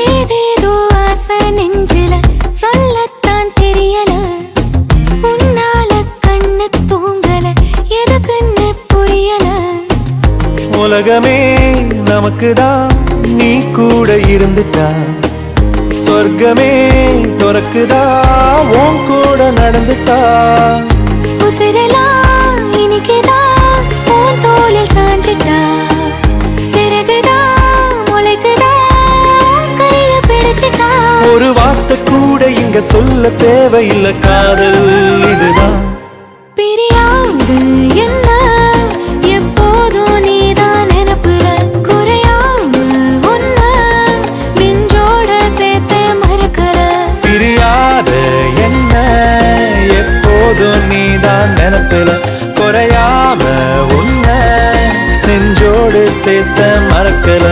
ஏதேதோ ஆசை நெஞ்சில சொல்லத்தான் தெரியல. உன்னால கண்ணு தூங்கல, எதுக்குன்னு புரியல. உலகமே நமக்குதான், நீ கூட இருந்துட்டா சொர்க்கமே துறக்குதா, உன் கூட நடந்துட்டா. உசிரெல்லாம் இனிக்குதான், உன் தோளில் சாஞ்சிட்டா. சிறகுதான் முளைக்குதா, கைய பிடிச்சிட்டா. ஒரு வார்த்தை கூட இங்க சொல்ல தேவையில்லை, காதல் இதுதான். பிரியாது என்ன எப்போதும் நீதான் நினப்புல, குறையாம உன்ன நெஞ்சோட சேர்த்து மறக்கல. பிரியாத என்ன எப்போதும் நீதான் நினைப்பில, குறையாம உன்னை நெஞ்சோடு சேர்த்த மறக்கல.